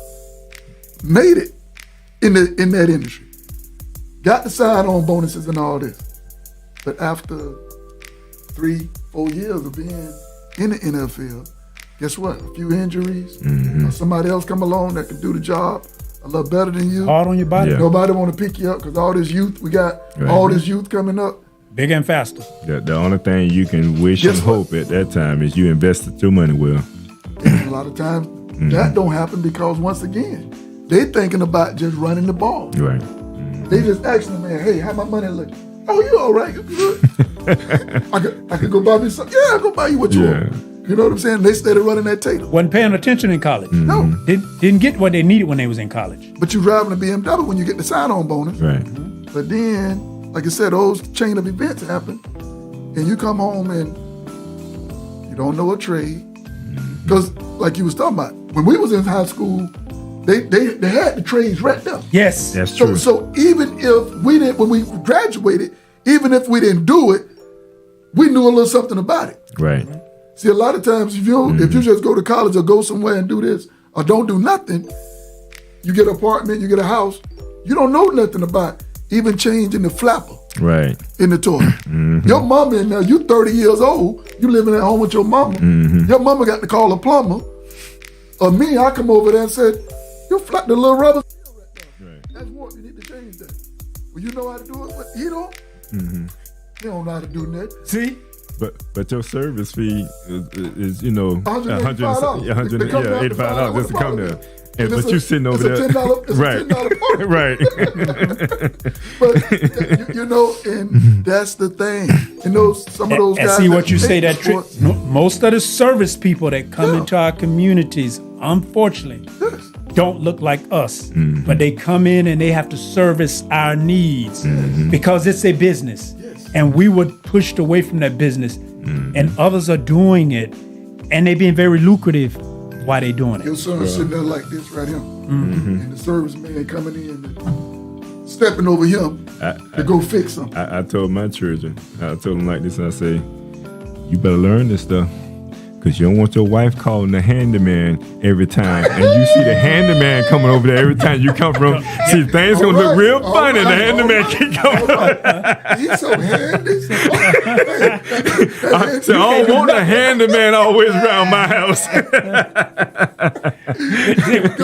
Made it in that industry. Got the sign-on bonuses and all this. But after 3-4 years of being in the NFL, guess what? A few injuries, or somebody else come along that can do the job a little better than you. Hard on your body. Yeah. Nobody want to pick you up because all this youth, we got all this youth coming up. Bigger and faster. The only thing you can wish Guess and what? hope at that time is you invested your money well. And a lot of times that don't happen because once again, they thinking about just running the ball. Right. They just asking the man, hey, how my money look? Oh, you all right? You good? I could go buy me something. Yeah, I'll go buy you what you want. You know what I'm saying? They started running that tater. Wasn't paying attention in college. No. Didn't get what they needed when they was in college. But you driving a BMW when you get the sign-on bonus. Right. But then, like I said, those chain of events happen, and you come home and you don't know a trade. Because, like you was talking about, when we was in high school, they had the trades right there. Yes. That's true. So even if we didn't, when we graduated, even if we didn't do it, we knew a little something about it. Right. See, a lot of times if you just go to college or go somewhere and do this or don't do nothing, you get an apartment, you get a house, you don't know nothing about even changing the flapper Right. in the toilet. Your mama in there, you 30 years old, you living at home with your mama. Your mama got to call a plumber. Or me, I come over there and said, you flap the little rubber. Right. That's what you need to change that. Well, you know how to do it, but he don't. He don't know how to do that. See? But your service fee is you know $185. $85 just to come there. And But you sitting over there, it's a $10 right? party. Right. But you know, and that's the thing. You know, some of those And guys. see that what you say, make that trick. sports- Most of the service people that come into our communities, unfortunately, don't look like us. But they come in and they have to service our needs because it's a business. And we were pushed away from that business. And others are doing it. And they're being very lucrative while they're doing Your it. son sitting there like this right here. And the service man coming in and stepping over him to go fix something. I told my children, I told them like this, and I say, you better learn this stuff. Because you don't want your wife calling the handyman every time. And you see the handyman coming over there every time you come from. See, things going to look real funny. The handyman keep coming over. He's so handy. I said, I don't want the handyman always around my house.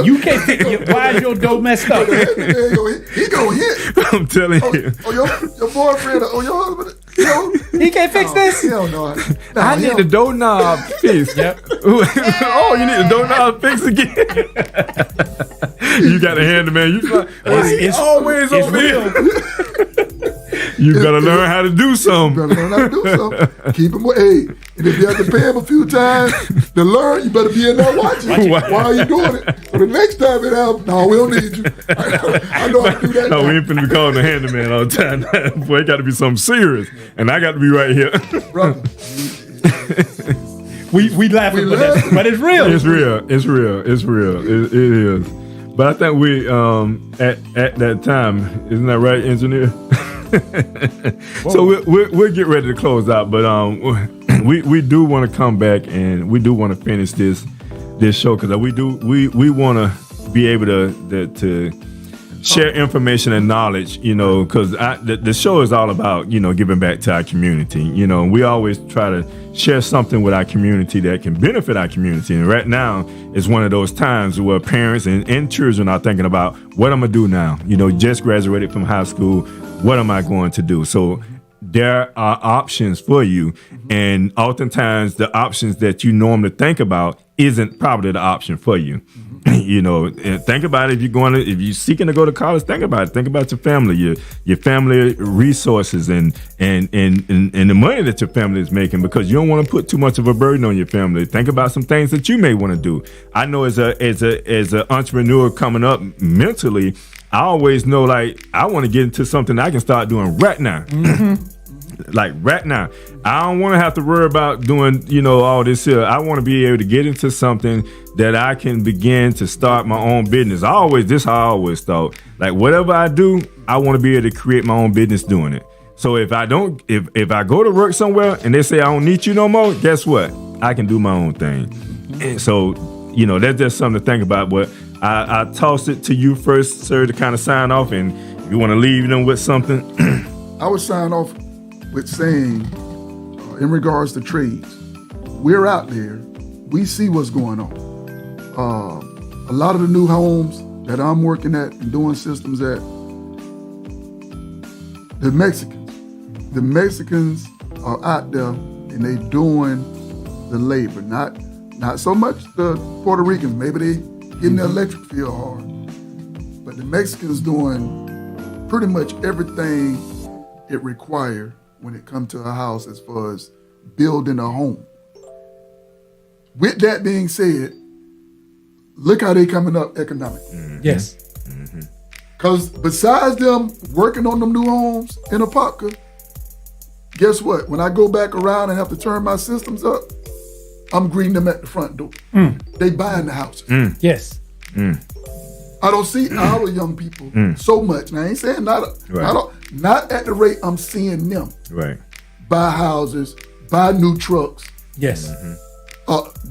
You can't fix it. Why is your door messed up? He gonna hit. I'm telling you. Your boyfriend or your husband. He can't fix this? He don't know. I need the doorknob fixed. Yep. Oh, you need the doorknob fixed again? You got a handyman. You like, he's always it's over real. here. You better learn how to do something. You better learn how to do something. Keep them. Hey, and if you have to pay them a few times to learn, you better be in there watching while you're doing it. So the next time it happens, no, we don't need you. I know how to do that. No, now. we ain't finna be calling the handyman all the time. Boy, it got to be something serious, and I got to be right here. Brother. We laughing, but it's real. It's real. It's real. It's real. It is. But I think we at that time, isn't that right, engineer? So we'll get ready to close out. But we do want to come back and we do want to finish this show because we want to be able to share information and knowledge, because the show is all about, giving back to our community. We always try to share something with our community that can benefit our community. And right now is one of those times where parents and children are thinking about, what I'm going to do now? Just graduated from high school. What am I going to do? So there are options for you. And oftentimes the options that you normally think about isn't probably the option for you. Think about it. If you're seeking to go to college, think about it. Think about your family, your family resources, and the money that your family is making, because you don't want to put too much of a burden on your family. Think about some things that you may want to do. I know as an entrepreneur coming up mentally, I always know I want to get into something I can start doing right now. Like right now, I don't want to have to worry about doing, all this here. I want to be able to get into something that I can begin to start my own business. This how I always thought. Like whatever I do, I want to be able to create my own business doing it. So if I go to work somewhere and they say I don't need you no more, guess what? I can do my own thing. And so, that's just something to think about. But I toss it to you first, sir, to kind of sign off. And if you want to leave them with something. I would sign off with saying, in regards to trades, we're out there. We see what's going on. A lot of the new homes that I'm working at and doing systems at, the Mexicans are out there and they doing the labor. Not so much the Puerto Ricans. Maybe they getting the electric field hard, but the Mexicans doing pretty much everything it requires when it comes to a house as far as building a home. With that being said, look how they coming up economically. Yes. Because besides them working on them new homes in Apopka, guess what? When I go back around and have to turn my systems up, I'm greeting them at the front door. They buying the houses. Yes. I don't see our young people so much. Now, I ain't saying not at the rate I'm seeing them. Right. Buy houses, buy new trucks. Yes.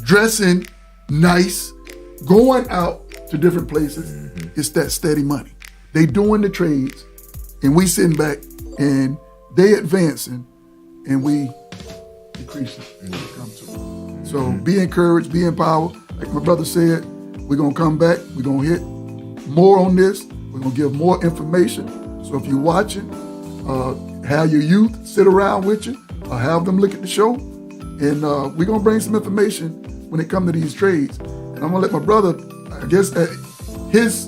Dressing nice, going out to different places. It's that steady money. They doing the trades, and we sitting back, and they advancing, and we decreasing when it comes to it. So be encouraged, be empowered. Like my brother said, we're going to come back. We're going to hit more on this. We're going to give more information. So if you're watching, have your youth sit around with you or have them look at the show. And we're going to bring some information when it comes to these trades. And I'm going to let my brother, I guess at his,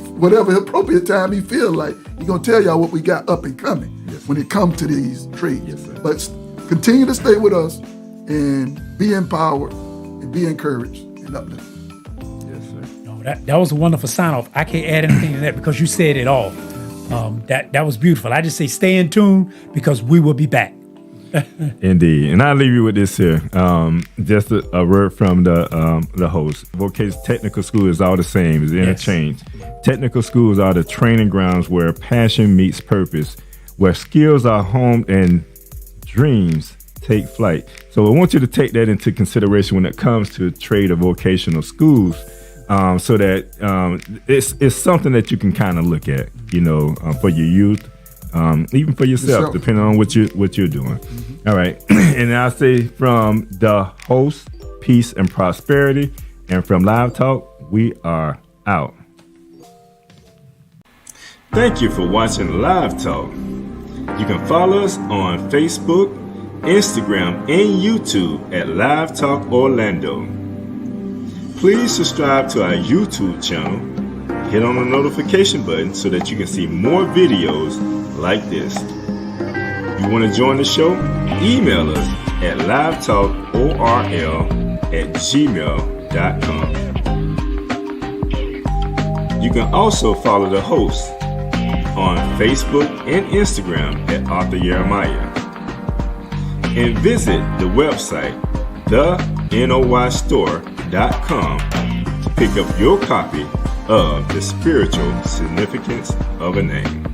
whatever appropriate time he feel like, he's going to tell y'all what we got up and coming when it comes to these trades. Yes, sir. But continue to stay with us and be empowered and be encouraged and uplifted. Yes, sir. No, that was a wonderful sign off. I can't add anything to that because you said it all. That was beautiful. I just say stay in tune because we will be back. Indeed. And I'll leave you with this here. Just a word from the host. Vocational technical school is all the same. It's interchange. Yes. Technical schools are the training grounds where passion meets purpose, where skills are honed and dreams take flight. So I want you to take that into consideration when it comes to trade or vocational schools, so that it's something that you can kind of look at, for your youth, even for yourself, depending on what you're doing. All right. And I say from the host, peace and prosperity, and from Live Talk, we are out. Thank you for watching Live Talk. You can follow us on Facebook, Instagram, and YouTube at Live Talk Orlando. Please subscribe to our YouTube channel, hit on the notification button so that you can see more videos like this. You want to join the show? Email us at livetalkorl@gmail.com. You can also follow the host on Facebook and Instagram at Arthur Jeremiah. And visit the website thenoystore.com to pick up your copy of The Spiritual Significance of a Name.